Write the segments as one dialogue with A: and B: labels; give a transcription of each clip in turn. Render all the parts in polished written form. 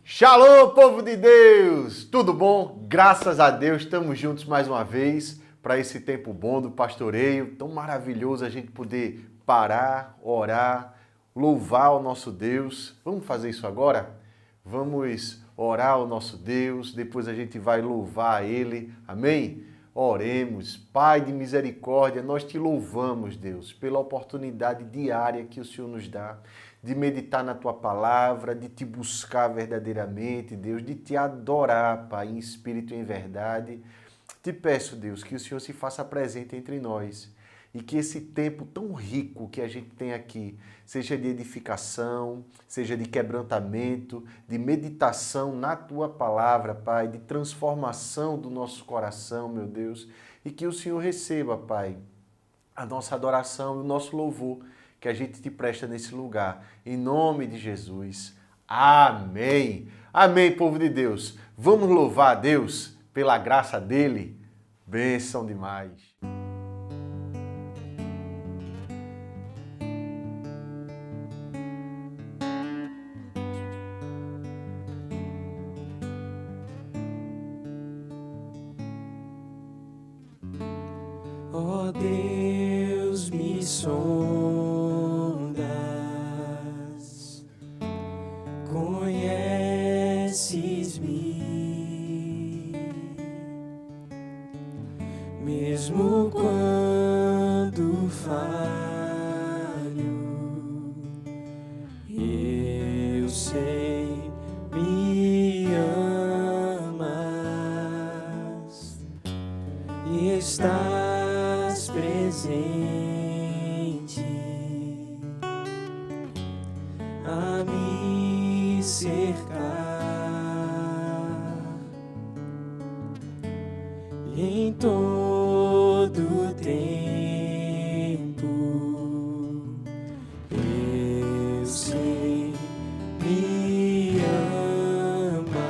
A: Shalom, povo de Deus! Tudo bom? Graças a Deus, estamos juntos mais uma vez para esse tempo bom do pastoreio. Tão maravilhoso a gente poder parar, orar, louvar o nosso Deus. Vamos fazer isso agora? Vamos orar ao nosso Deus, depois a gente vai louvar a Ele. Amém? Oremos. Pai de misericórdia, nós te louvamos, Deus, pela oportunidade diária que o Senhor nos dá de meditar na Tua Palavra, de Te buscar verdadeiramente, Deus, de Te adorar, Pai, em espírito e em verdade. Te peço, Deus, que o Senhor se faça presente entre nós e que esse tempo tão rico que a gente tem aqui seja de edificação, seja de quebrantamento, de meditação na Tua Palavra, Pai, de transformação do nosso coração, meu Deus, e que o Senhor receba, Pai, a nossa adoração e o nosso louvor que a gente te presta nesse lugar. Em nome de Jesus. Amém. Amém, povo de Deus. Vamos louvar a Deus pela graça dele. Bênção demais.
B: Ó Deus, me sondas, conheces-me, mesmo quando falho, eu sei, me amas e estás presente a me cercar em todo tempo. Eu sei, me amas,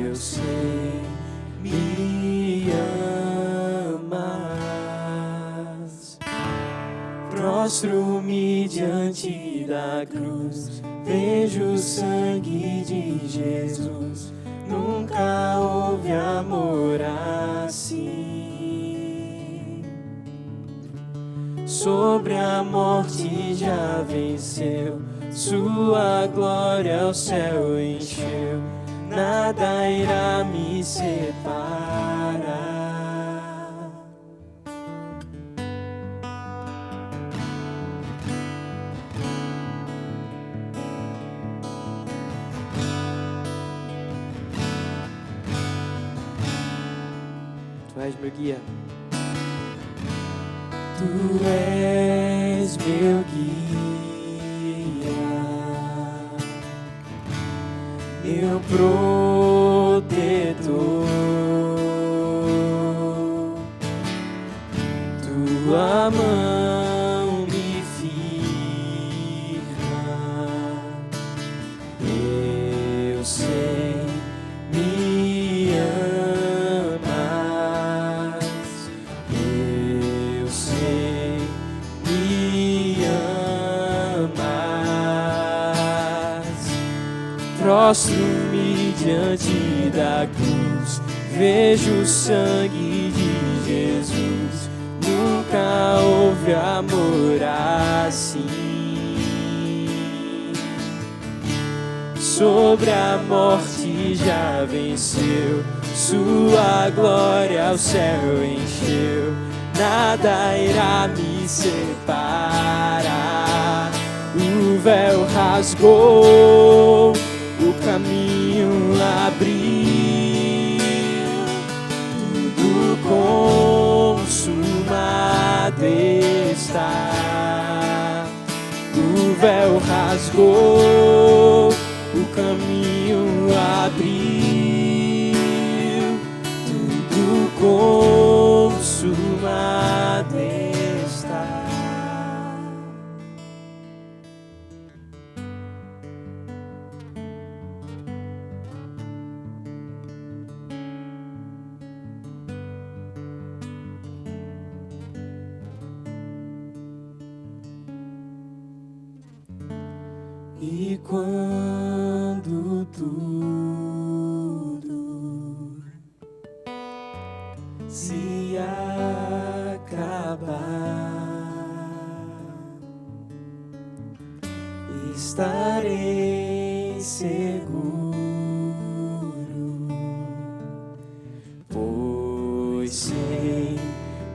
B: eu sei, me amas. Prostro-me diante da cruz, vejo o sangue de Jesus. Nunca houve amor assim. Sobre a morte já venceu, sua glória o céu encheu. Nada irá me separar. Tu és meu guia. Tu és meu guia, meu protetor. Tua mão me firma, eu sei, me amas, eu sei, me amas. Prostro-me diante da cruz, vejo o sangue de Jesus. Nunca houve amor assim. Sobre a morte já venceu, sua glória o céu encheu. Nada irá me separar. O véu rasgou, o caminho abriu, tudo consumado está. O véu rasgou, o caminho abriu, tudo consumado está. E quando tudo se acabar, estarei seguro, pois sei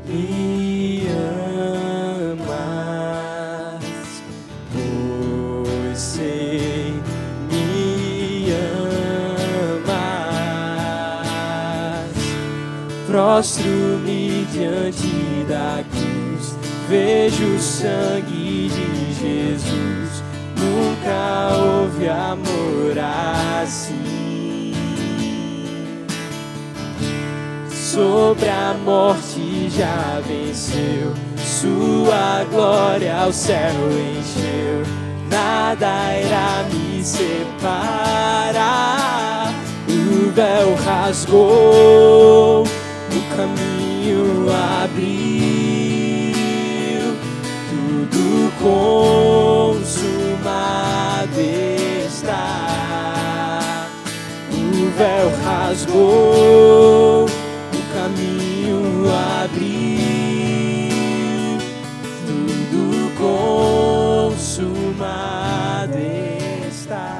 B: que amas, pois sei me amas. Prostro-me diante da cruz, vejo o sangue de Jesus. Nunca houve amor assim. Sobre a morte já venceu, sua glória ao céu encheu. Nada irá me separar. O véu rasgou, o caminho abriu, tudo consumado está. O véu rasgou, o caminho abriu, tudo consumado está.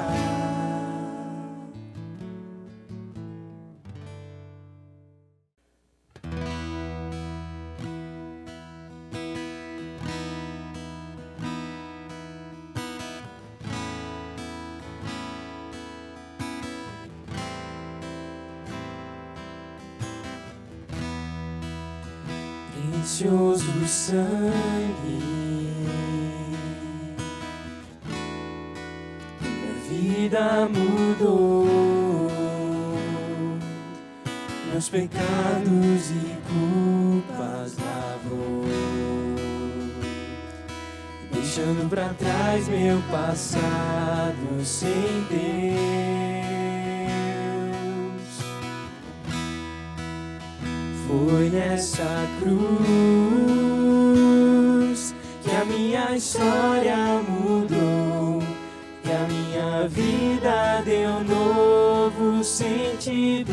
B: Precioso sangue, minha vida mudou, meus pecados e culpas lavou, deixando pra trás meu passado sem Deus. Foi nessa cruz que a minha história mudou, que a minha vida deu novo sentido,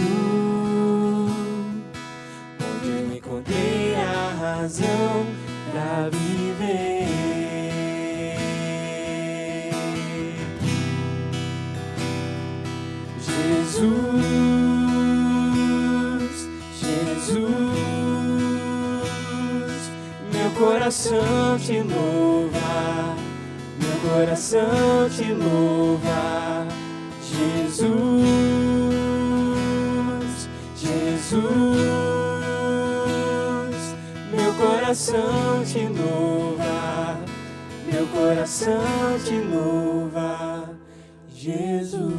B: onde eu encontrei a razão pra viver. Jesus, meu coração te louva, meu coração te louva. Jesus, Jesus, meu coração te louva, meu coração te louva. Jesus.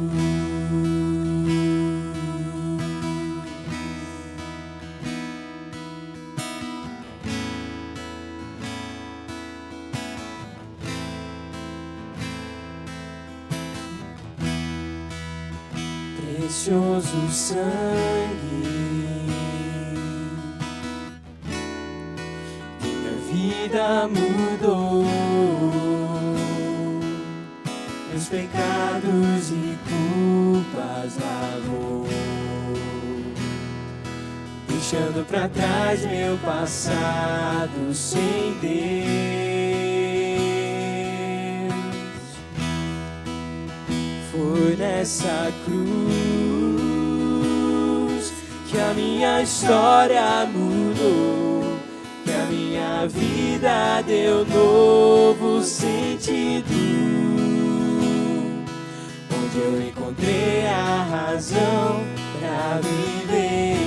B: Precioso sangue, minha vida mudou, meus pecados e culpas lavou, deixando pra trás meu passado sem Deus. Foi nessa cruz que a minha história mudou, que a minha vida deu novo sentido, onde eu encontrei a razão pra viver.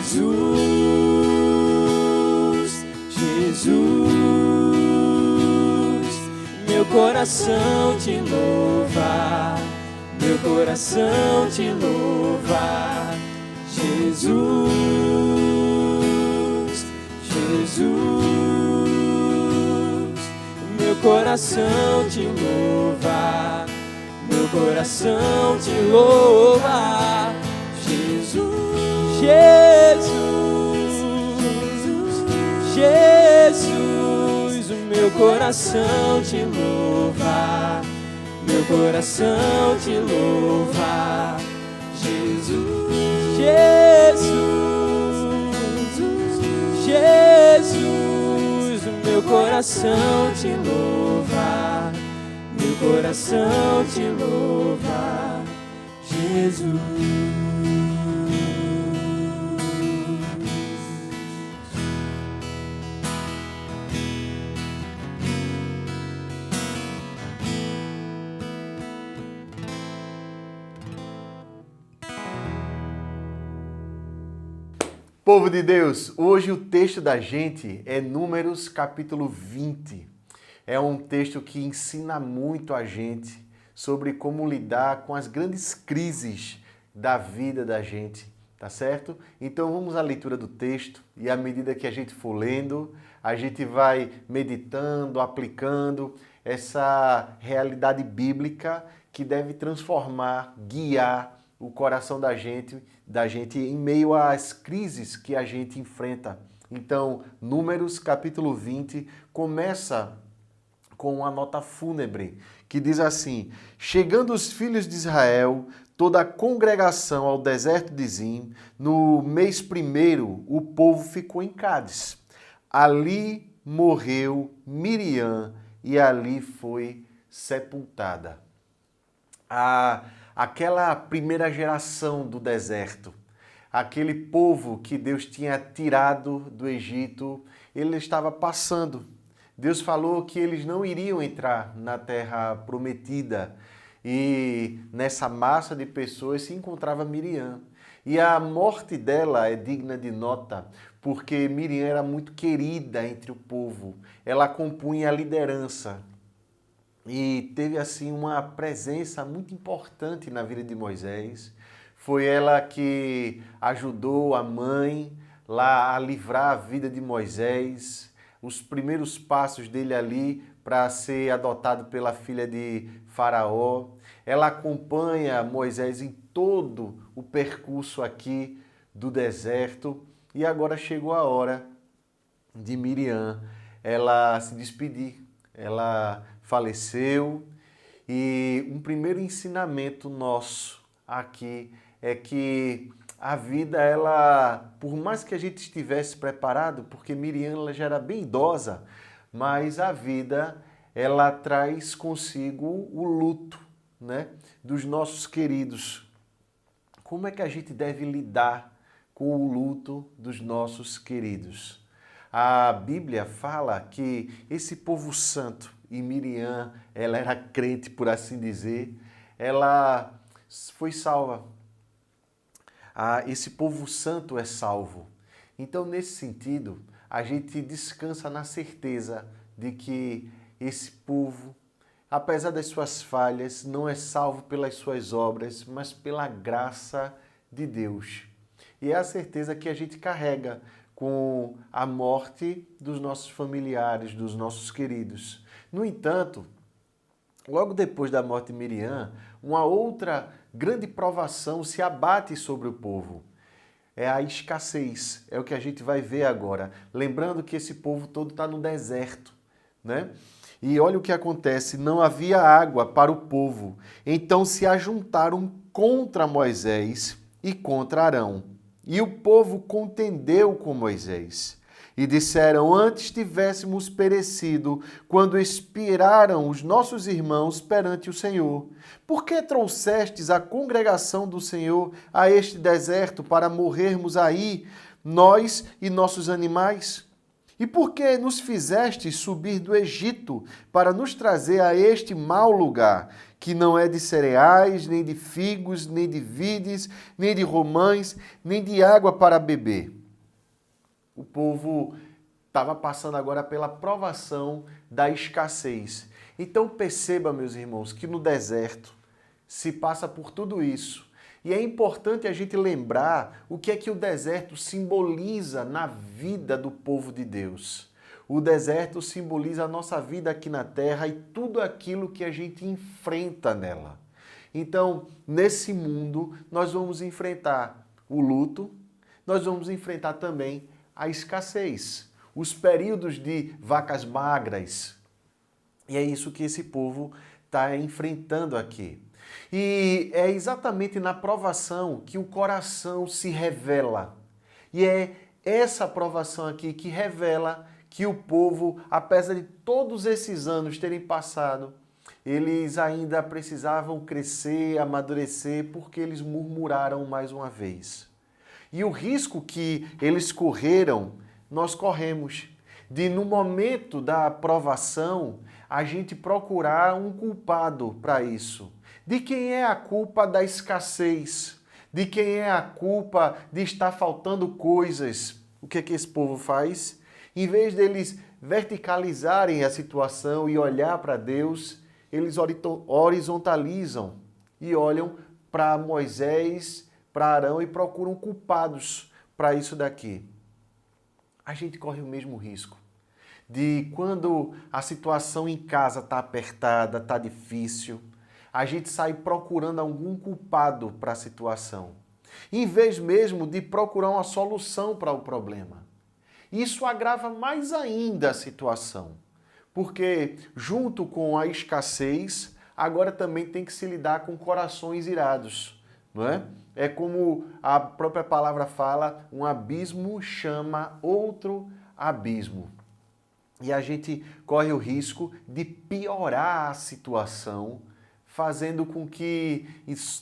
B: Jesus, Jesus, meu coração te louva, meu coração te louva. Jesus, Jesus, meu coração te louva, meu coração te louva. Jesus, Jesus, Jesus, Jesus. coração te louva, meu coração te louva, Jesus, Jesus, Jesus, meu coração te louva, meu coração te louva, Jesus.
A: Povo de Deus, hoje o texto da gente é Números capítulo 20. É um texto que ensina muito a gente sobre como lidar com as grandes crises da vida da gente, tá certo? Então vamos à leitura do texto e à medida que a gente for lendo, a gente vai meditando, aplicando essa realidade bíblica que deve transformar, guiar o coração da gente em meio às crises que a gente enfrenta. Então, Números capítulo 20 começa com uma nota fúnebre que diz assim: chegando os filhos de Israel, toda a congregação ao deserto de Zim, no mês primeiro, o povo ficou em Cádiz. Ali morreu Miriam e ali foi sepultada. Aquela primeira geração do deserto, aquele povo que Deus tinha tirado do Egito, ele estava passando. Deus falou que eles não iriam entrar na terra prometida e nessa massa de pessoas se encontrava Miriam. E a morte dela é digna de nota, porque Miriam era muito querida entre o povo, ela compunha a liderança. E teve assim uma presença muito importante na vida de Moisés. Foi ela que ajudou a mãe lá a livrar a vida de Moisés, os primeiros passos dele ali para ser adotado pela filha de Faraó. Ela acompanha Moisés em todo o percurso aqui do deserto e agora chegou a hora de Miriam ela se despedir. Ela faleceu e um primeiro ensinamento nosso aqui é que a vida, ela, por mais que a gente estivesse preparado, porque Miriam ela já era bem idosa, mas a vida ela traz consigo o luto, né, dos nossos queridos. Como é que a gente deve lidar com o luto dos nossos queridos? A Bíblia fala que esse povo santo, e Miriam, ela era crente, por assim dizer, ela foi salva. Esse povo santo é salvo. Então, nesse sentido, a gente descansa na certeza de que esse povo, apesar das suas falhas, não é salvo pelas suas obras, mas pela graça de Deus. E é a certeza que a gente carrega com a morte dos nossos familiares, dos nossos queridos. No entanto, logo depois da morte de Miriam, uma outra grande provação se abate sobre o povo. É a escassez, é o que a gente vai ver agora. Lembrando que esse povo todo está no deserto, né? E olha o que acontece, não havia água para o povo. Então se ajuntaram contra Moisés e contra Arão. E o povo contendeu com Moisés. E disseram, antes tivéssemos perecido, quando expiraram os nossos irmãos perante o Senhor. Por que trouxestes a congregação do Senhor a este deserto para morrermos aí, nós e nossos animais? E por que nos fizestes subir do Egito para nos trazer a este mau lugar, que não é de cereais, nem de figos, nem de vides, nem de romães, nem de água para beber? O povo estava passando agora pela provação da escassez. Então perceba, meus irmãos, que no deserto se passa por tudo isso. E é importante a gente lembrar o que é que o deserto simboliza na vida do povo de Deus. O deserto simboliza a nossa vida aqui na terra e tudo aquilo que a gente enfrenta nela. Então, nesse mundo, nós vamos enfrentar o luto, nós vamos enfrentar também a escassez, os períodos de vacas magras, E é isso que esse povo está enfrentando aqui. E é exatamente na provação que o coração se revela. E é essa provação aqui que revela que o povo, apesar de todos esses anos terem passado, eles ainda precisavam crescer, amadurecer, porque eles murmuraram mais uma vez. E o risco que eles correram, nós corremos. De, no momento da provação, a gente procurar um culpado para isso. De quem é a culpa da escassez? De quem é a culpa de estar faltando coisas? O que é que esse povo faz? Em vez deles verticalizarem a situação e olhar para Deus, eles horizontalizam e olham para Moisés, para Arão e procuram culpados para isso daqui. A gente corre o mesmo risco de quando a situação em casa está apertada, está difícil, a gente sai procurando algum culpado para a situação, em vez mesmo de procurar uma solução para o problema. Isso agrava mais ainda a situação, porque junto com a escassez, agora também tem que se lidar com corações irados, não é? É como a própria palavra fala, um abismo chama outro abismo. E a gente corre o risco de piorar a situação, fazendo com que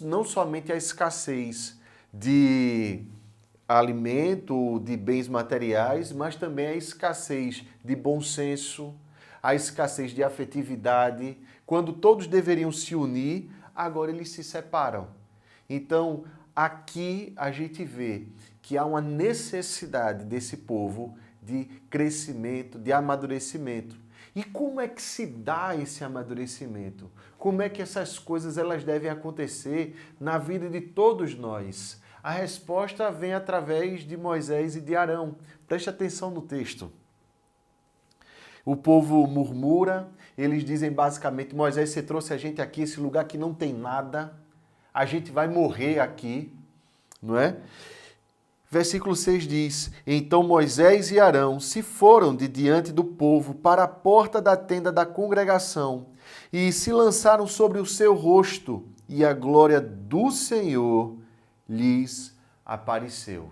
A: não somente a escassez de alimento, de bens materiais, mas também a escassez de bom senso, a escassez de afetividade. Quando todos deveriam se unir, agora eles se separam. Então, aqui a gente vê que há uma necessidade desse povo de crescimento, de amadurecimento. E como é que se dá esse amadurecimento? Como é que essas coisas elas devem acontecer na vida de todos nós? A resposta vem através de Moisés e de Arão. Preste atenção no texto. O povo murmura, eles dizem basicamente, Moisés, você trouxe a gente aqui, esse lugar que não tem nada, a gente vai morrer aqui, não é? Versículo 6 diz, então Moisés e Arão se foram de diante do povo para a porta da tenda da congregação e se lançaram sobre o seu rosto e a glória do Senhor lhes apareceu.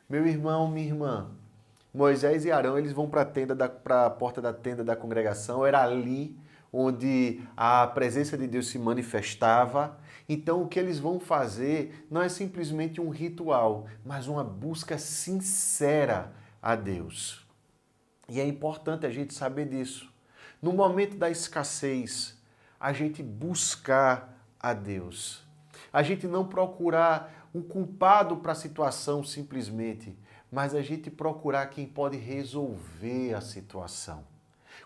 A: Meu irmão, minha irmã, Moisés e Arão eles vão para a porta da tenda da congregação, era ali onde a presença de Deus se manifestava. Então o que eles vão fazer não é simplesmente um ritual, mas uma busca sincera a Deus. E é importante a gente saber disso. No momento da escassez, a gente buscar a Deus. A gente não procurar um culpado para a situação simplesmente, mas a gente procurar quem pode resolver a situação.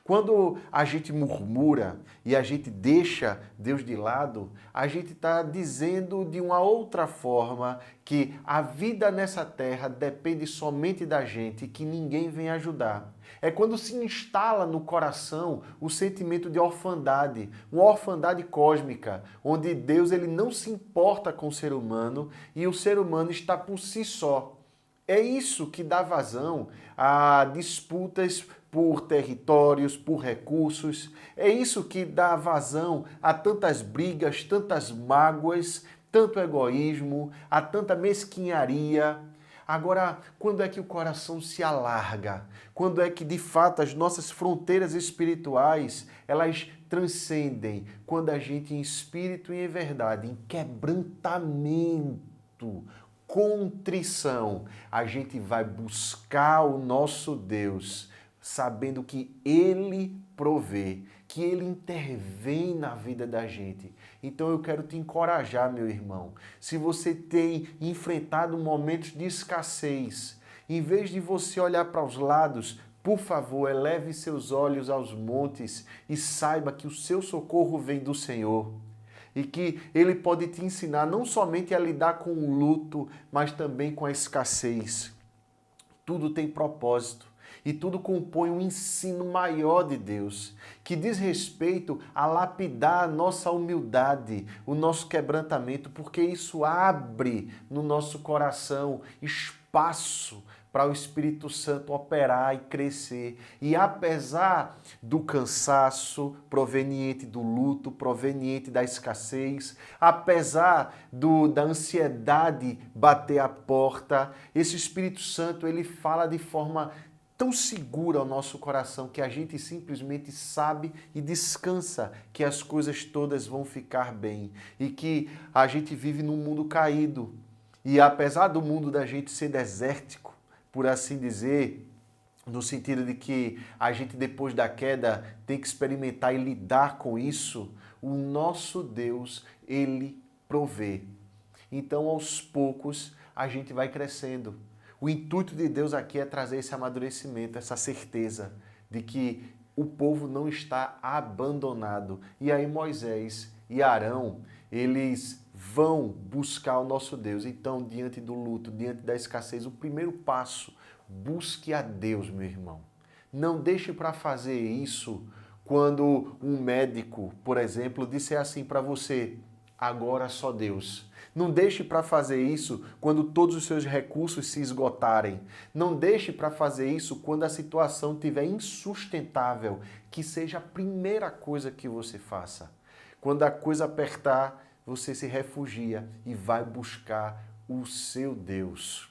A: Quando a gente murmura e a gente deixa Deus de lado, a gente está dizendo de uma outra forma que a vida nessa terra depende somente da gente e que ninguém vem ajudar. É quando se instala no coração o sentimento de orfandade, uma orfandade cósmica, onde Deus ele não se importa com o ser humano e o ser humano está por si só. É isso que dá vazão a disputas por territórios, por recursos. É isso que dá vazão a tantas brigas, tantas mágoas, tanto egoísmo, a tanta mesquinharia. Agora, quando é que o coração se alarga? Quando é que, de fato, as nossas fronteiras espirituais, elas transcendem? Quando a gente, em espírito e em verdade, em quebrantamento, contrição, a gente vai buscar o nosso Deus, sabendo que Ele provê, que Ele intervém na vida da gente. Então eu quero te encorajar, meu irmão. Se você tem enfrentado momentos de escassez, em vez de você olhar para os lados, por favor, eleve seus olhos aos montes e saiba que o seu socorro vem do Senhor. E que Ele pode te ensinar não somente a lidar com o luto, mas também com a escassez. Tudo tem propósito e tudo compõe um ensino maior de Deus, que diz respeito a lapidar a nossa humildade, o nosso quebrantamento, porque isso abre no nosso coração espaço para o Espírito Santo operar e crescer. E apesar do cansaço proveniente do luto, proveniente da escassez, apesar da ansiedade bater a porta, esse Espírito Santo, ele fala de forma tão segura ao nosso coração que a gente simplesmente sabe e descansa que as coisas todas vão ficar bem e que a gente vive num mundo caído. E apesar do mundo da gente ser desértico, por assim dizer, no sentido de que a gente depois da queda tem que experimentar e lidar com isso, o nosso Deus, ele provê. Então, aos poucos, a gente vai crescendo. O intuito de Deus aqui é trazer esse amadurecimento, essa certeza de que o povo não está abandonado. E aí Moisés e Arão, eles vão buscar o nosso Deus. Então, diante do luto, diante da escassez, o primeiro passo, busque a Deus, meu irmão. Não deixe para fazer isso quando um médico, por exemplo, disser assim para você, agora só Deus. Não deixe para fazer isso quando todos os seus recursos se esgotarem. Não deixe para fazer isso quando a situação estiver insustentável. Que seja a primeira coisa que você faça. Quando a coisa apertar, você se refugia e vai buscar o seu Deus.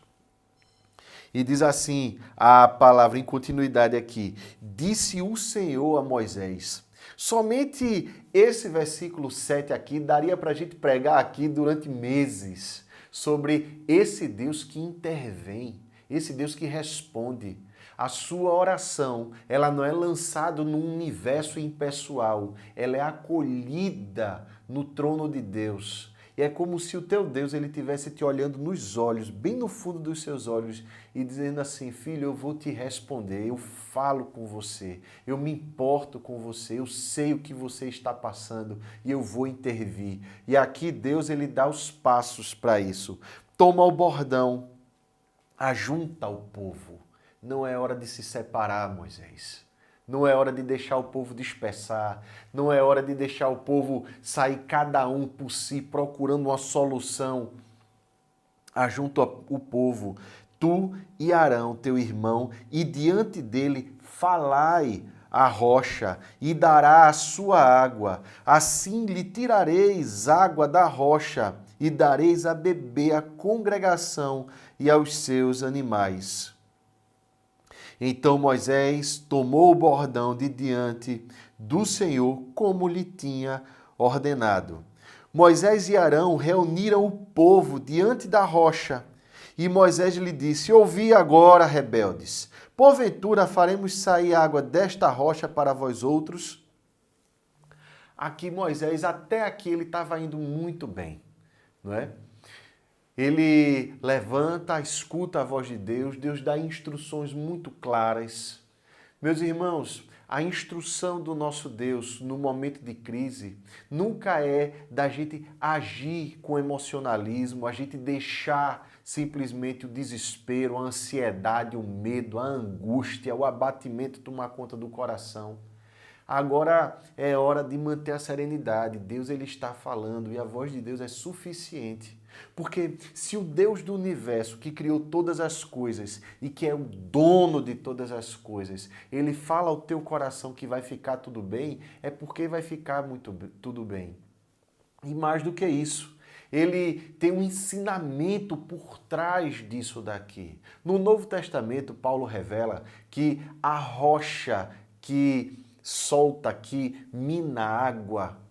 A: E diz assim a palavra em continuidade aqui. Disse o Senhor a Moisés. Somente esse versículo 7 aqui daria para a gente pregar aqui durante meses sobre esse Deus que intervém, esse Deus que responde. A sua oração, ela não é lançada num universo impessoal, ela é acolhida no trono de Deus. E é como se o teu Deus ele estivesse te olhando nos olhos, bem no fundo dos seus olhos, e dizendo assim, filho, eu vou te responder, eu falo com você, eu me importo com você, eu sei o que você está passando e eu vou intervir. E aqui Deus ele dá os passos para isso. Toma o bordão, ajunta o povo. Não é hora de se separar, Moisés. Não é hora de deixar o povo dispersar, não é hora de deixar o povo sair cada um por si, procurando uma solução. Ajunta o povo, tu e Arão, teu irmão, e diante dele falai a rocha, e dará a sua água. Assim lhe tirareis água da rocha, e dareis a beber à congregação e aos seus animais. Então Moisés tomou o bordão de diante do Senhor, como lhe tinha ordenado. Moisés e Arão reuniram o povo diante da rocha, e Moisés lhe disse, ouvi agora, rebeldes, porventura faremos sair água desta rocha para vós outros? Aqui Moisés, até aqui ele estava indo muito bem, não é? Ele levanta, escuta a voz de Deus, Deus dá instruções muito claras. Meus irmãos, a instrução do nosso Deus no momento de crise nunca é da gente agir com emocionalismo, a gente deixar simplesmente o desespero, a ansiedade, o medo, a angústia, o abatimento tomar conta do coração. Agora é hora de manter a serenidade. Deus ele está falando e a voz de Deus é suficiente. Porque se o Deus do universo que criou todas as coisas e que é o dono de todas as coisas, ele fala ao teu coração que vai ficar tudo bem, é porque vai ficar tudo bem. E mais do que isso, ele tem um ensinamento por trás disso daqui. No Novo Testamento, Paulo revela que a rocha que solta, que mina água,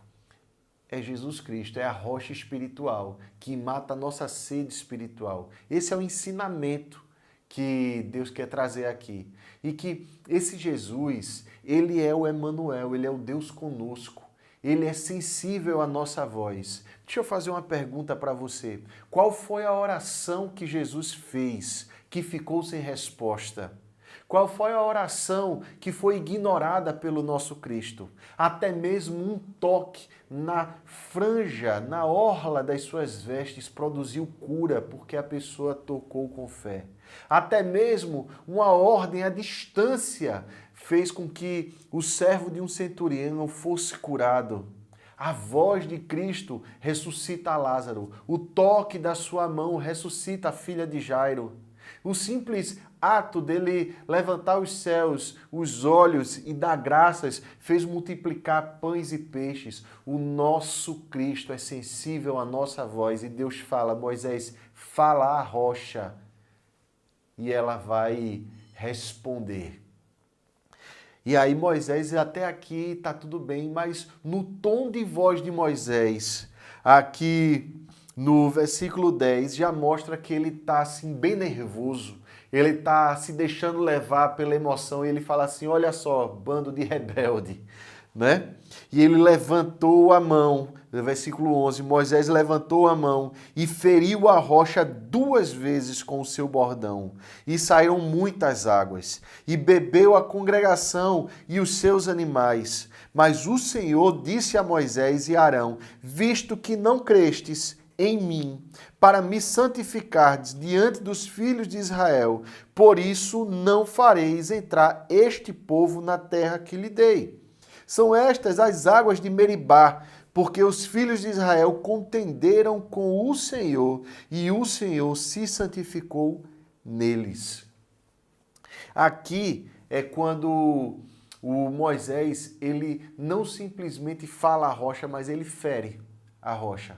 A: é Jesus Cristo, é a rocha espiritual, que mata a nossa sede espiritual. Esse é o ensinamento que Deus quer trazer aqui. E que esse Jesus, ele é o Emanuel, ele é o Deus conosco. Ele é sensível à nossa voz. Deixa eu fazer uma pergunta para você. Qual foi a oração que Jesus fez que ficou sem resposta? Qual foi a oração que foi ignorada pelo nosso Cristo? Até mesmo um toque na franja, na orla das suas vestes produziu cura porque a pessoa tocou com fé. Até mesmo uma ordem à distância fez com que o servo de um centurião fosse curado. A voz de Cristo ressuscita Lázaro. O toque da sua mão ressuscita a filha de Jairo. O simples ato dele levantar os céus, os olhos e dar graças fez multiplicar pães e peixes. O nosso Cristo é sensível à nossa voz e Deus fala: Moisés, fala à rocha e ela vai responder. E aí Moisés, até aqui está tudo bem, mas no tom de voz de Moisés, aqui no versículo 10, já mostra que ele está assim bem nervoso, ele está se deixando levar pela emoção e ele fala assim: olha só, bando de rebelde, né? E ele levantou a mão, no versículo 11, Moisés levantou a mão e feriu a rocha 2 vezes com o seu bordão, e saíram muitas águas, e bebeu a congregação e os seus animais. Mas o Senhor disse a Moisés e Arão: visto que não crestes em mim, para me santificardes diante dos filhos de Israel, por isso não fareis entrar este povo na terra que lhe dei. São estas as águas de Meribá, porque os filhos de Israel contenderam com o Senhor, e o Senhor se santificou neles. Aqui é quando o Moisés, ele não simplesmente fala a rocha, mas ele fere a rocha.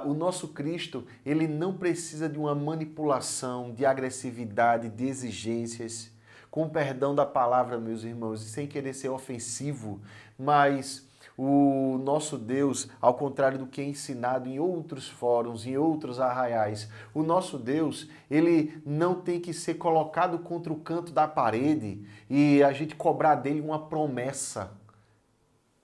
A: O nosso Cristo, ele não precisa de uma manipulação, de agressividade, de exigências. Com perdão da palavra, meus irmãos, e sem querer ser ofensivo, mas o nosso Deus, ao contrário do que é ensinado em outros fóruns, em outros arraiais, o nosso Deus, ele não tem que ser colocado contra o canto da parede e a gente cobrar dele uma promessa.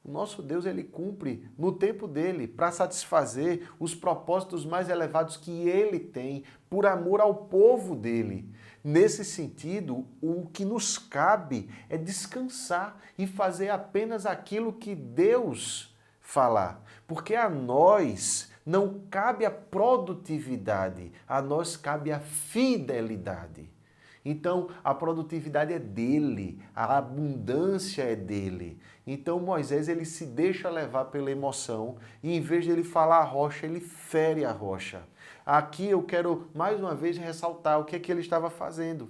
A: O nosso Deus, ele cumpre no tempo dele para satisfazer os propósitos mais elevados que ele tem por amor ao povo dele. Nesse sentido, o que nos cabe é descansar e fazer apenas aquilo que Deus falar. Porque a nós não cabe a produtividade, a nós cabe a fidelidade. Então, a produtividade é dele, a abundância é dele. Então, Moisés, ele se deixa levar pela emoção e, em vez de ele falar a rocha, ele fere a rocha. Aqui eu quero, mais uma vez, ressaltar o que é que ele estava fazendo.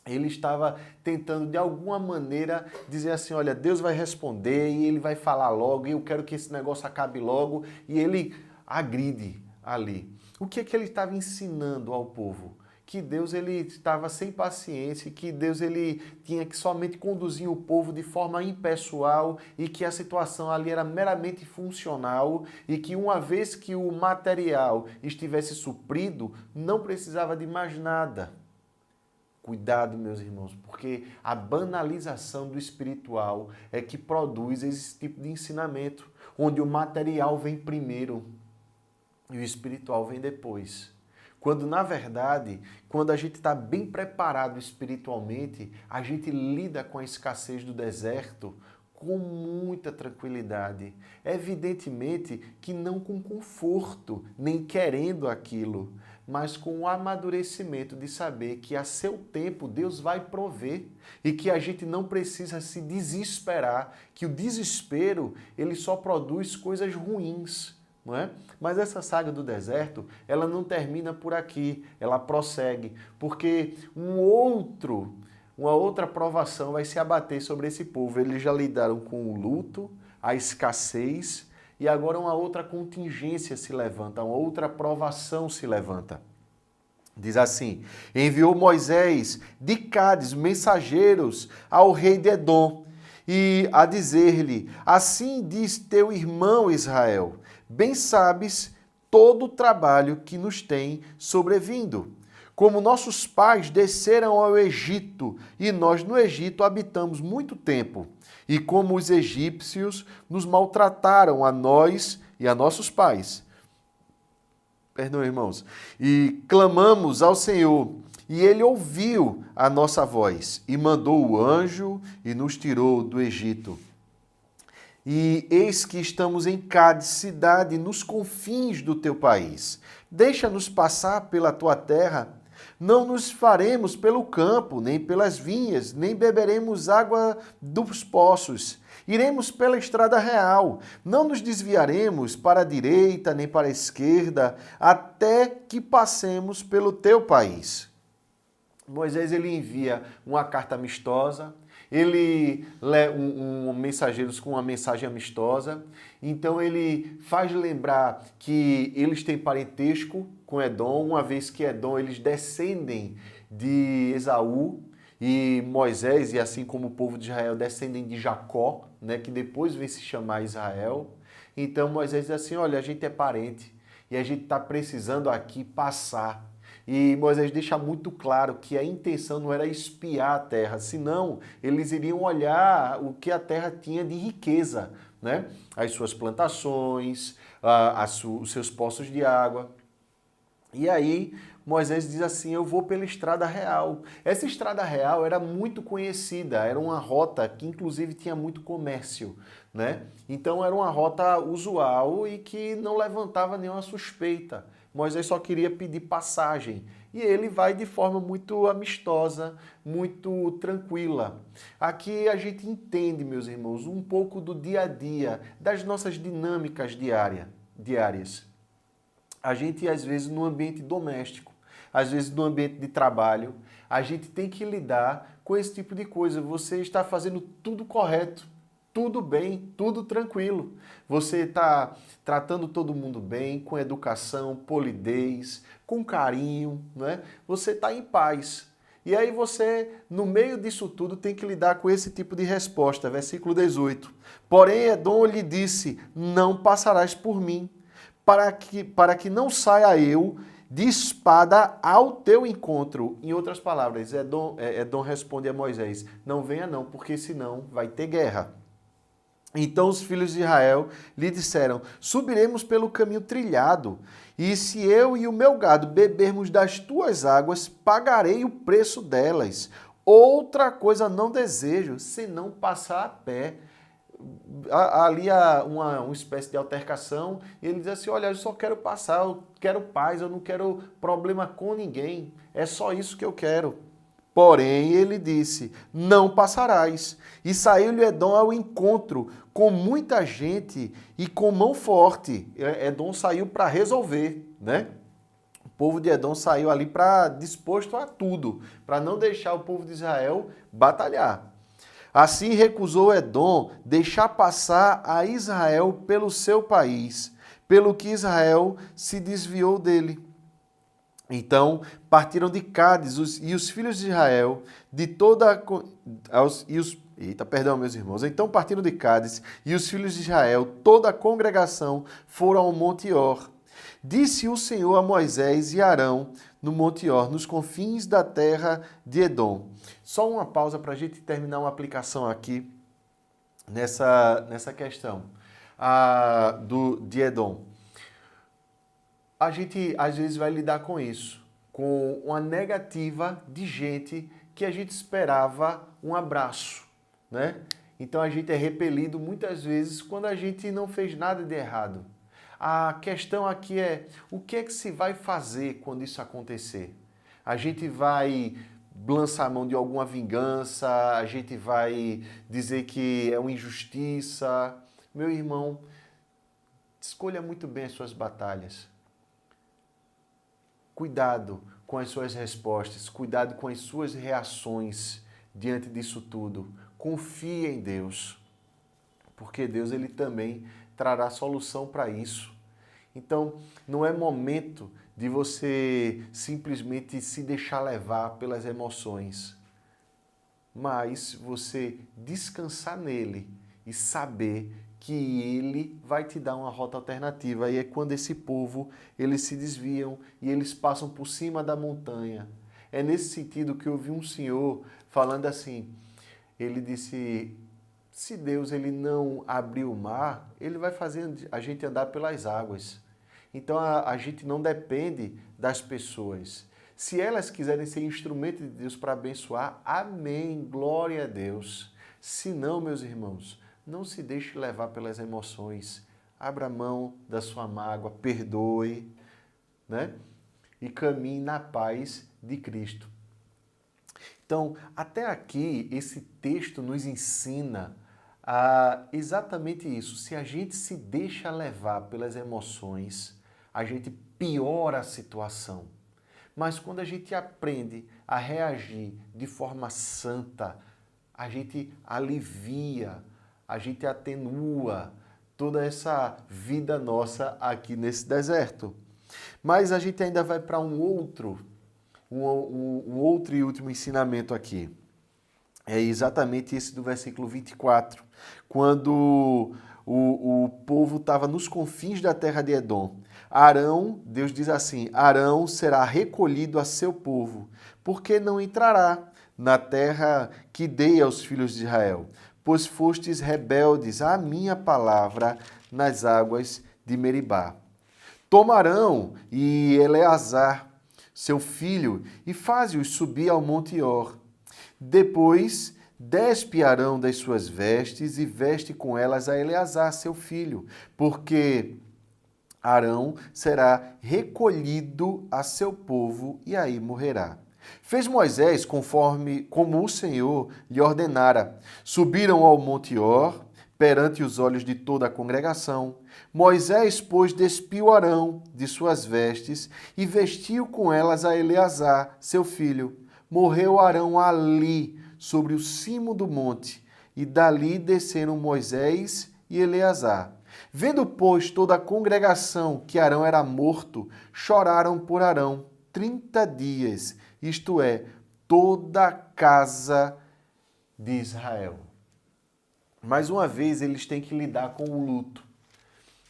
A: Ele estava tentando, de alguma maneira, dizer assim, olha, Deus vai responder e ele vai falar logo e eu quero que esse negócio acabe logo. E ele agride ali. O que é que ele estava ensinando ao povo? Que Deus ele estava sem paciência, que Deus ele tinha que somente conduzir o povo de forma impessoal e que a situação ali era meramente funcional e que uma vez que o material estivesse suprido, não precisava de mais nada. Cuidado, meus irmãos, porque a banalização do espiritual é que produz esse tipo de ensinamento, onde o material vem primeiro e o espiritual vem depois. Quando, na verdade, quando a gente está bem preparado espiritualmente, a gente lida com a escassez do deserto com muita tranquilidade. Evidentemente que não com conforto, nem querendo aquilo, mas com o amadurecimento de saber que a seu tempo Deus vai prover e que a gente não precisa se desesperar, que o desespero ele só produz coisas ruins. Não é? Mas essa saga do deserto, ela não termina por aqui, ela prossegue, porque uma outra provação vai se abater sobre esse povo. Eles já lidaram com o luto, a escassez, e agora uma outra contingência se levanta, uma outra provação se levanta. Diz assim, enviou Moisés de Cádiz mensageiros ao rei de Edom, e a dizer-lhe, assim diz teu irmão Israel, bem sabes todo o trabalho que nos tem sobrevindo. Como nossos pais desceram ao Egito, e nós no Egito habitamos muito tempo, e como os egípcios nos maltrataram a nós e a nossos pais. Perdão, irmãos. E clamamos ao Senhor, e ele ouviu a nossa voz, e mandou o anjo, e nos tirou do Egito. E eis que estamos em Cádiz, cidade, nos confins do teu país. Deixa-nos passar pela tua terra. Não nos faremos pelo campo, nem pelas vinhas, nem beberemos água dos poços. Iremos pela estrada real. Não nos desviaremos para a direita nem para a esquerda, até que passemos pelo teu país. Moisés ele envia uma carta amistosa, ele mensageiros com uma mensagem amistosa, então ele faz lembrar que eles têm parentesco com Edom, uma vez que Edom eles descendem de Esaú e Moisés, e assim como o povo de Israel, descendem de Jacó, né, que depois vem se chamar Israel. Então Moisés diz assim, olha, a gente é parente e a gente está precisando aqui passar. E Moisés deixa muito claro que a intenção não era espiar a terra, senão eles iriam olhar o que a terra tinha de riqueza, né? As suas plantações, os seus poços de água. E aí Moisés diz assim, eu vou pela estrada real. Essa estrada real era muito conhecida, era uma rota que inclusive tinha muito comércio, né? Então era uma rota usual e que não levantava nenhuma suspeita. Moisés só queria pedir passagem e ele vai de forma muito amistosa, muito tranquila. Aqui a gente entende, meus irmãos, um pouco do dia a dia, das nossas dinâmicas diárias. A gente, às vezes, no ambiente doméstico, às vezes no ambiente de trabalho, a gente tem que lidar com esse tipo de coisa. Você está fazendo tudo correto, tudo bem, tudo tranquilo. Você está tratando todo mundo bem, com educação, polidez, com carinho, né? Você está em paz. E aí você, no meio disso tudo, tem que lidar com esse tipo de resposta. Versículo 18. Porém, Edom lhe disse, não passarás por mim, para que não saia eu de espada ao teu encontro. Em outras palavras, Edom responde a Moisés, não venha não, porque senão vai ter guerra. Então os filhos de Israel lhe disseram, subiremos pelo caminho trilhado, e se eu e o meu gado bebermos das tuas águas, pagarei o preço delas. Outra coisa não desejo, senão passar a pé. Ali há uma espécie de altercação, e ele diz assim, olha, eu só quero passar, eu quero paz, eu não quero problema com ninguém, é só isso que eu quero. Porém, ele disse, não passarás. E saiu-lhe Edom ao encontro, com muita gente e com mão forte. Edom saiu para resolver, né? O povo de Edom saiu ali disposto a tudo, para não deixar o povo de Israel batalhar. Assim recusou Edom deixar passar a Israel pelo seu país, pelo que Israel se desviou dele. Então partiram de Cádiz e os filhos de Israel de toda meus irmãos. Então partiram de Cádiz e os filhos de Israel, toda a congregação, foram ao Monte Or. Disse o Senhor a Moisés e Arão no Monte Or, nos confins da terra de Edom. Só uma pausa para a gente terminar uma aplicação aqui nessa questão de Edom. A gente às vezes vai lidar com isso, com uma negativa de gente que a gente esperava um abraço, né? Então a gente é repelido muitas vezes quando a gente não fez nada de errado. A questão aqui é, o que é que se vai fazer quando isso acontecer? A gente vai lançar a mão de alguma vingança, a gente vai dizer que é uma injustiça. Meu irmão, escolha muito bem as suas batalhas. Cuidado com as suas respostas, cuidado com as suas reações diante disso tudo. Confie em Deus, porque Deus ele também trará solução para isso. Então, não é momento de você simplesmente se deixar levar pelas emoções, mas você descansar nele e saber que ele vai te dar uma rota alternativa. E é quando esse povo, eles se desviam e eles passam por cima da montanha. É nesse sentido que eu vi um senhor falando assim, ele disse, se Deus ele não abrir o mar, ele vai fazer a gente andar pelas águas. Então a gente não depende das pessoas. Se elas quiserem ser instrumento de Deus para abençoar, amém, glória a Deus. Se não, meus irmãos, não se deixe levar pelas emoções. Abra mão da sua mágoa, perdoe, né? E caminhe na paz de Cristo. Então, até aqui, esse texto nos ensina exatamente isso. Se a gente se deixa levar pelas emoções, a gente piora a situação. Mas quando a gente aprende a reagir de forma santa, a gente alivia, a gente atenua toda essa vida nossa aqui nesse deserto. Mas a gente ainda vai para um outro e último ensinamento aqui. É exatamente esse do versículo 24, quando o povo estava nos confins da terra de Edom. Arão, Deus diz assim, Arão será recolhido a seu povo, porque não entrará na terra que dei aos filhos de Israel, pois fostes rebeldes à minha palavra nas águas de Meribá. Toma Arão e Eleazar, seu filho, e faze-os subir ao monte Or. Depois, despe Arão das suas vestes e veste com elas a Eleazar, seu filho, porque Arão será recolhido a seu povo e aí morrerá. Fez Moisés como o Senhor lhe ordenara. Subiram ao monte Or, perante os olhos de toda a congregação. Moisés, pois, despiu Arão de suas vestes e vestiu com elas a Eleazar, seu filho. Morreu Arão ali, sobre o cimo do monte, e dali desceram Moisés e Eleazar. Vendo, pois, toda a congregação que Arão era morto, choraram por Arão 30 dias, isto é, toda a casa de Israel. Mais uma vez, eles têm que lidar com o luto.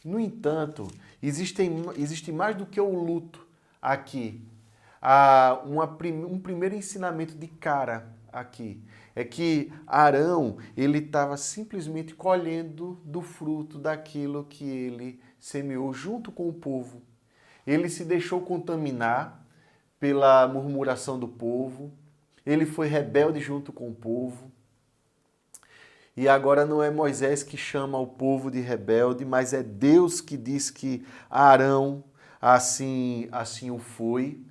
A: No entanto, existe mais do que o luto aqui. Um primeiro ensinamento de cara aqui é que Arão, ele estava simplesmente colhendo do fruto daquilo que ele semeou junto com o povo. Ele se deixou contaminar pela murmuração do povo, ele foi rebelde junto com o povo. E agora não é Moisés que chama o povo de rebelde, mas é Deus que diz que Arão assim o foi.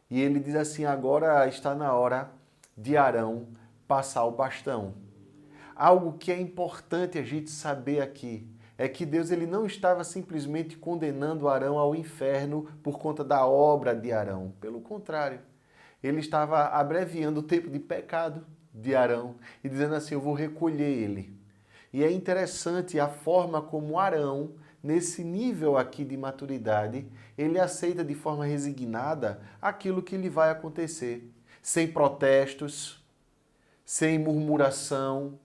A: E ele diz assim, agora está na hora de Arão passar o bastão. Algo que é importante a gente saber aqui é que Deus ele não estava simplesmente condenando Arão ao inferno por conta da obra de Arão. Pelo contrário, ele estava abreviando o tempo de pecado de Arão e dizendo assim, eu vou recolher ele. E é interessante a forma como Arão, nesse nível aqui de maturidade, ele aceita de forma resignada aquilo que lhe vai acontecer, sem protestos, sem murmuração,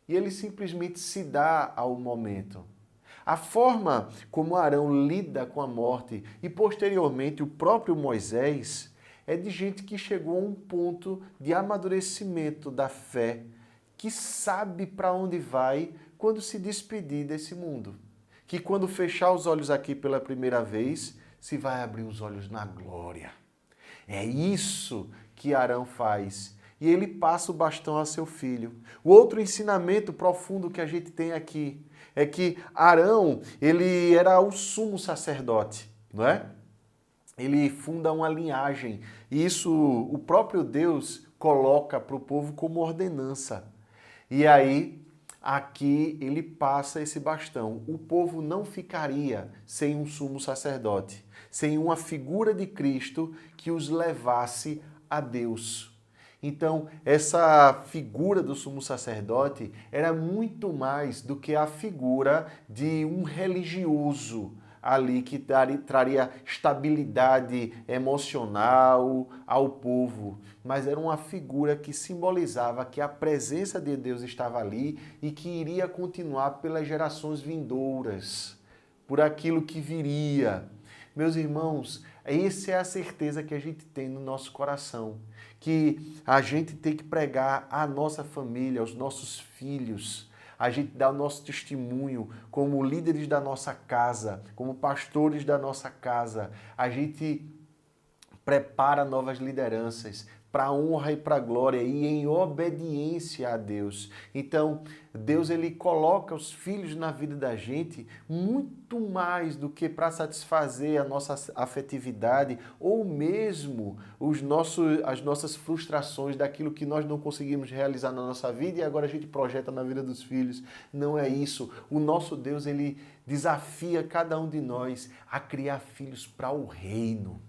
A: e ele simplesmente se dá ao momento. A forma como Arão lida com a morte e posteriormente o próprio Moisés é de gente que chegou a um ponto de amadurecimento da fé, que sabe para onde vai quando se despedir desse mundo. Que quando fechar os olhos aqui pela primeira vez, se vai abrir os olhos na glória. É isso que Arão faz. E ele passa o bastão a seu filho. O outro ensinamento profundo que a gente tem aqui é que Arão, ele era o sumo sacerdote, não é? Ele funda uma linhagem. E isso o próprio Deus coloca para o povo como ordenança. E aí, aqui ele passa esse bastão. O povo não ficaria sem um sumo sacerdote, sem uma figura de Cristo que os levasse a Deus. Então, essa figura do sumo sacerdote era muito mais do que a figura de um religioso ali que traria estabilidade emocional ao povo, mas era uma figura que simbolizava que a presença de Deus estava ali e que iria continuar pelas gerações vindouras, por aquilo que viria. Meus irmãos, essa é a certeza que a gente tem no nosso coração, que a gente tem que pregar à nossa família, aos nossos filhos, a gente dá o nosso testemunho como líderes da nossa casa, como pastores da nossa casa. A gente prepara novas lideranças para a honra e para a glória e em obediência a Deus. Então, Deus ele coloca os filhos na vida da gente muito mais do que para satisfazer a nossa afetividade ou mesmo as nossas frustrações daquilo que nós não conseguimos realizar na nossa vida e agora a gente projeta na vida dos filhos. Não é isso. O nosso Deus, ele desafia cada um de nós a criar filhos para o reino,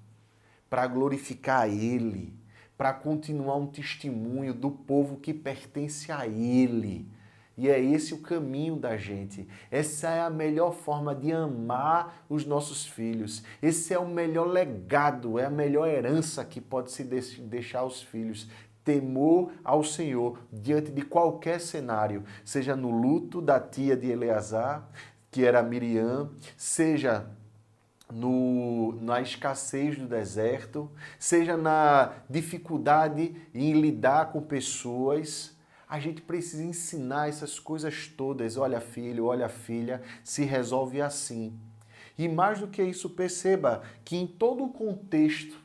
A: para glorificar Ele, para continuar um testemunho do povo que pertence a Ele. E é esse o caminho da gente. Essa é a melhor forma de amar os nossos filhos. Esse é o melhor legado, é a melhor herança que pode se deixar aos filhos. Temor ao Senhor diante de qualquer cenário, seja no luto da tia de Eleazar, que era Miriam, seja na escassez do deserto, seja na dificuldade em lidar com pessoas, a gente precisa ensinar essas coisas todas. Olha, filho, olha, filha, se resolve assim. E mais do que isso, perceba que em todo o contexto,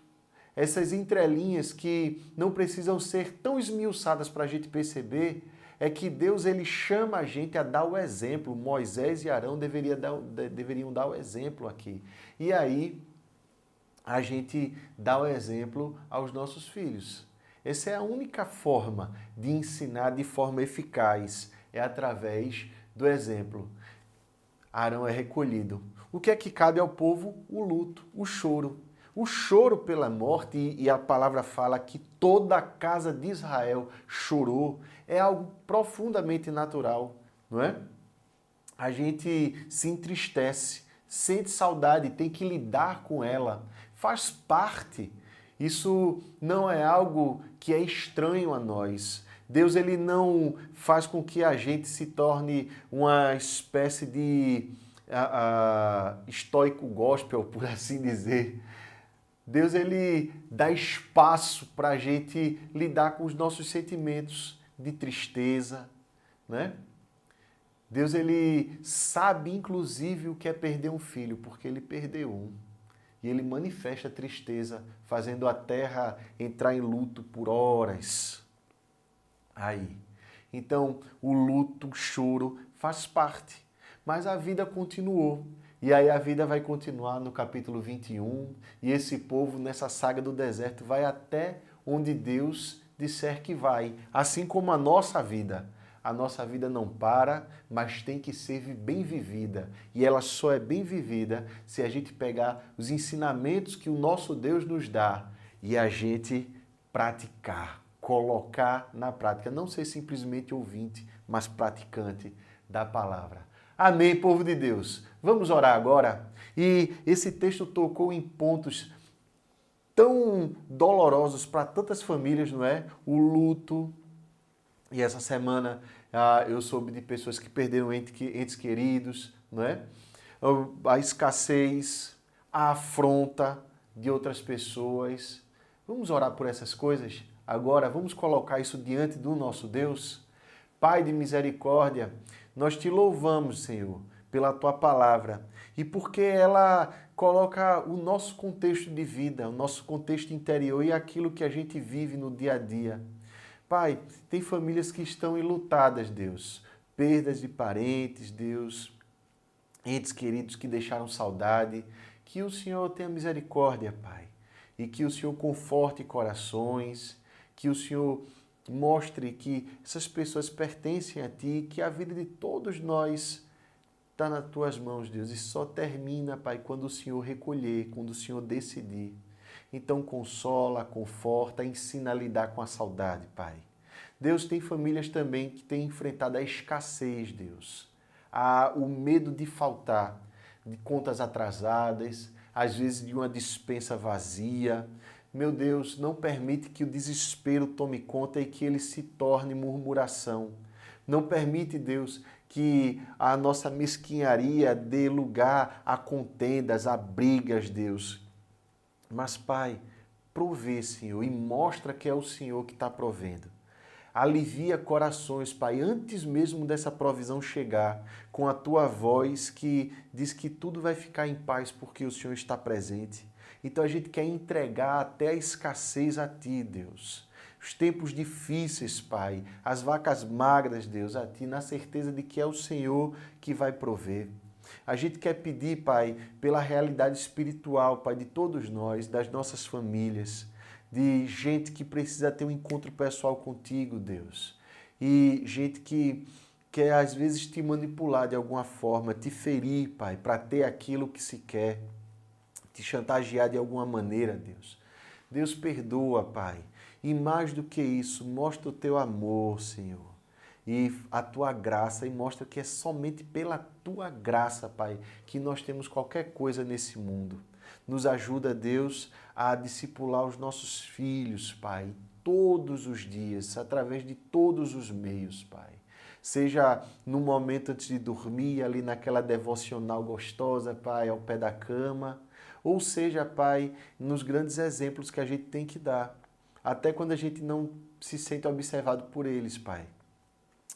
A: essas entrelinhas que não precisam ser tão esmiuçadas para a gente perceber, é que Deus ele chama a gente a dar o exemplo. Moisés e Arão deveriam dar o exemplo aqui. E aí, a gente dá o exemplo aos nossos filhos. Essa é a única forma de ensinar de forma eficaz, é através do exemplo. Arão é recolhido. O que é que cabe ao povo? O luto, o choro. O choro pela morte, e a palavra fala que toda a casa de Israel chorou, é algo profundamente natural, não é? A gente se entristece, sente saudade, tem que lidar com ela, faz parte. Isso não é algo que é estranho a nós. Deus ele não faz com que a gente se torne uma espécie de estoico gospel, por assim dizer. Deus ele dá espaço para a gente lidar com os nossos sentimentos de tristeza, né? Deus ele sabe inclusive o que é perder um filho, porque ele perdeu um. E ele manifesta tristeza, fazendo a terra entrar em luto por horas. Aí. Então, o luto, o choro faz parte. Mas a vida continuou. E aí a vida vai continuar no capítulo 21. E esse povo, nessa saga do deserto, vai até onde Deus disser que vai. Assim como a nossa vida. A nossa vida não para, mas tem que ser bem vivida. E ela só é bem vivida se a gente pegar os ensinamentos que o nosso Deus nos dá e a gente praticar, colocar na prática. Não ser simplesmente ouvinte, mas praticante da palavra. Amém, povo de Deus. Vamos orar agora? E esse texto tocou em pontos tão dolorosos para tantas famílias, não é? O luto. E essa semana eu soube de pessoas que perderam entes queridos, não é? A escassez, a afronta de outras pessoas. Vamos orar por essas coisas? Agora, vamos colocar isso diante do nosso Deus? Pai de misericórdia, nós te louvamos, Senhor, pela tua palavra e porque ela coloca o nosso contexto de vida, o nosso contexto interior e aquilo que a gente vive no dia a dia. Pai, tem famílias que estão enlutadas, Deus. Perdas de parentes, Deus. Entes queridos que deixaram saudade. Que o Senhor tenha misericórdia, Pai. E que o Senhor conforte corações. Que o Senhor mostre que essas pessoas pertencem a Ti. Que a vida de todos nós está nas Tuas mãos, Deus. E só termina, Pai, quando o Senhor recolher, quando o Senhor decidir. Então consola, conforta, ensina a lidar com a saudade, Pai. Deus, tem famílias também que têm enfrentado a escassez, Deus. O medo de faltar, de contas atrasadas, às vezes de uma despensa vazia. Meu Deus, não permite que o desespero tome conta e que ele se torne murmuração. Não permite, Deus, que a nossa mesquinharia dê lugar a contendas, a brigas, Deus. Mas, Pai, provê, Senhor, e mostra que é o Senhor que está provendo. Alivia corações, Pai, antes mesmo dessa provisão chegar, com a Tua voz que diz que tudo vai ficar em paz porque o Senhor está presente. Então a gente quer entregar até a escassez a Ti, Deus. os tempos difíceis, Pai, as vacas magras, Deus, a Ti, na certeza de que é o Senhor que vai prover. A gente quer pedir, Pai, pela realidade espiritual, Pai, de todos nós, das nossas famílias, de gente que precisa ter um encontro pessoal contigo, Deus. E gente que quer, às vezes, te manipular de alguma forma, te ferir, Pai, para ter aquilo que se quer, te chantagear de alguma maneira, Deus. Deus, perdoa, Pai. E mais do que isso, mostra o teu amor, Senhor, e a tua graça, e mostra que é somente pela tua graça, Pai, que nós temos qualquer coisa nesse mundo. Nos ajuda, Deus, a discipular os nossos filhos, Pai, todos os dias, através de todos os meios, Pai. Seja no momento antes de dormir, ali naquela devocional gostosa, Pai, ao pé da cama, ou seja, Pai, nos grandes exemplos que a gente tem que dar, até quando a gente não se sente observado por eles, Pai.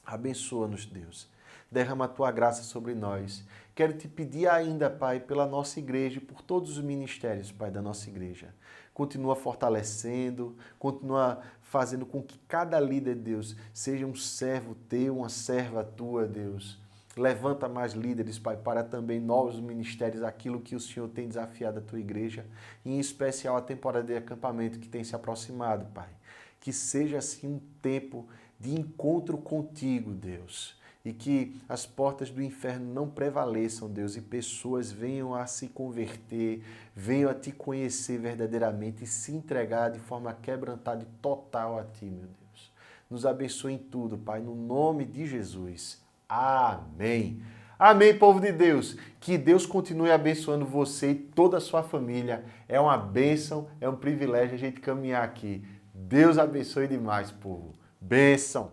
A: Abençoa-nos, Deus. Derrama a tua graça sobre nós. Quero te pedir ainda, Pai, pela nossa igreja e por todos os ministérios, Pai, da nossa igreja. Continua fortalecendo, continua fazendo com que cada líder, Deus, seja um servo teu, uma serva tua, Deus. Levanta mais líderes, Pai, para também novos ministérios, aquilo que o Senhor tem desafiado a tua igreja, e em especial a temporada de acampamento que tem se aproximado, Pai. Que seja assim um tempo de encontro contigo, Deus, e que as portas do inferno não prevaleçam, Deus, e pessoas venham a se converter, venham a te conhecer verdadeiramente e se entregar de forma quebrantada e total a ti, meu Deus. Nos abençoe em tudo, Pai, no nome de Jesus. Amém. Amém, povo de Deus. Que Deus continue abençoando você e toda a sua família. É uma bênção, é um privilégio a gente caminhar aqui. Deus abençoe demais, povo. Bênção.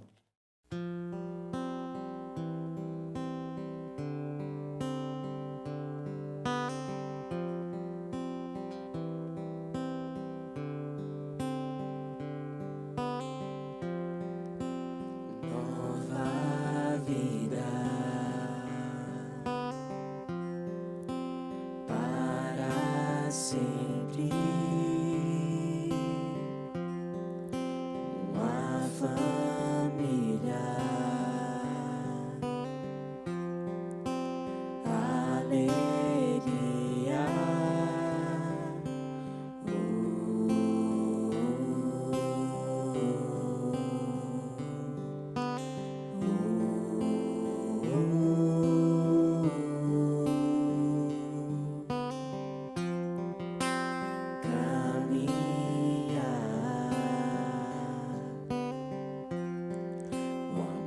B: Nova vida para sempre. Uma família, alegria.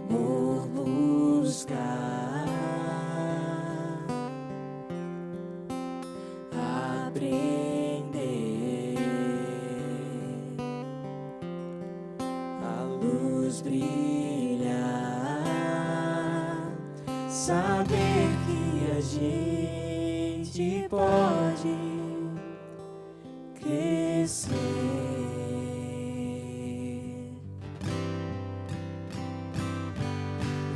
B: Amor buscar, aprender, a luz brilhar, saber que a gente pode crescer.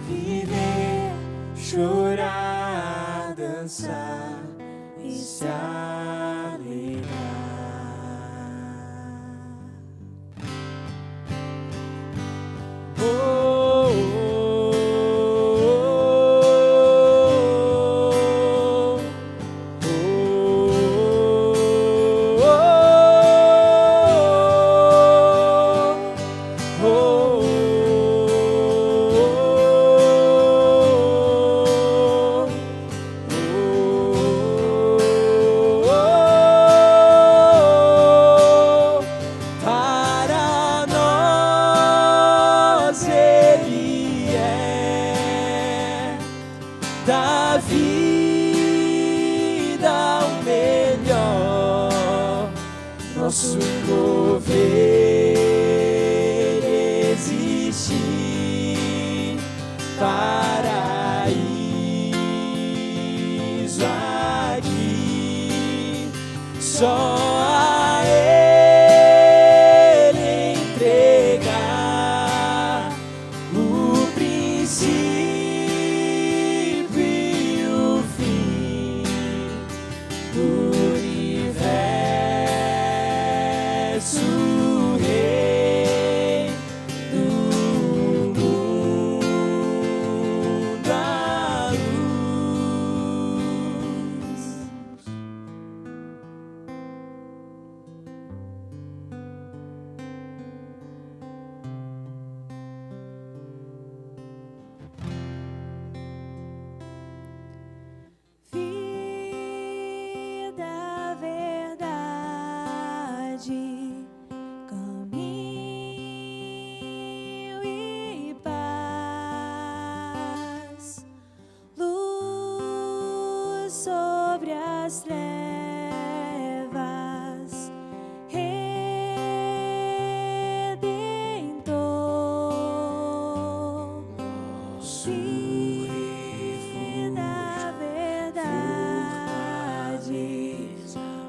B: Viver, chorar, dançar e se alegrar. Oh, oh, oh, oh, oh, oh, oh, oh, oh, oh, oh, oh, oh, oh, oh, oh,
C: as trevas, Redentor, e da verdade,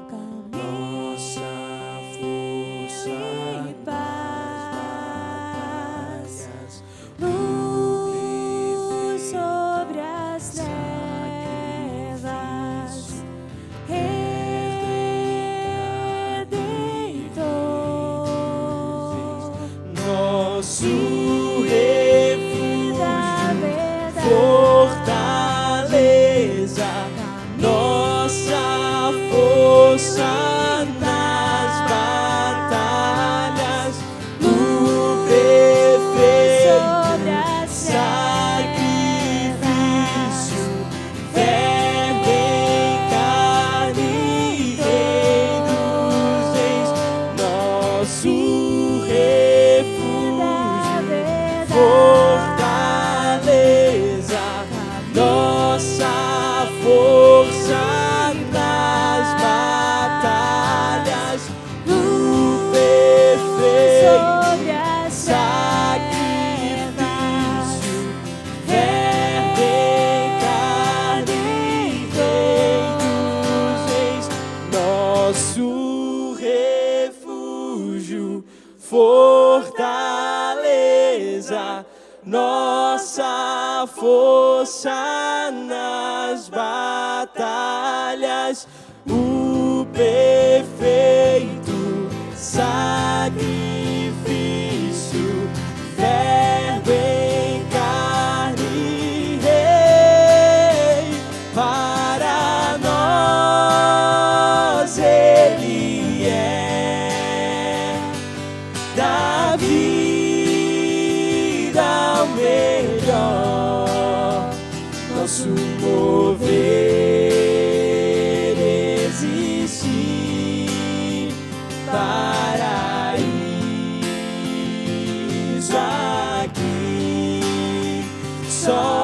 C: caminho e paz, luz sobre as trevas, Redentor,
B: Nosso
C: e da
B: refúgio,
C: verdade,
B: fortaleza, nossa força nas batalhas, no perfeito
C: sobre as
B: sacrifício, Verbo em carne, Rei dos reis, nosso refúgio, fortaleza, nossa força nas batalhas, no perfeito
C: sobre as
B: sacrifício, Verbo em carne, Rei dos reis, nosso refúgio, fortaleza, nossa força nas batalhas, o perfeito sacrifício, Verbo em carne, Rei, para nós Ele é da vida o melhor, nosso mover existir, paraíso aqui, só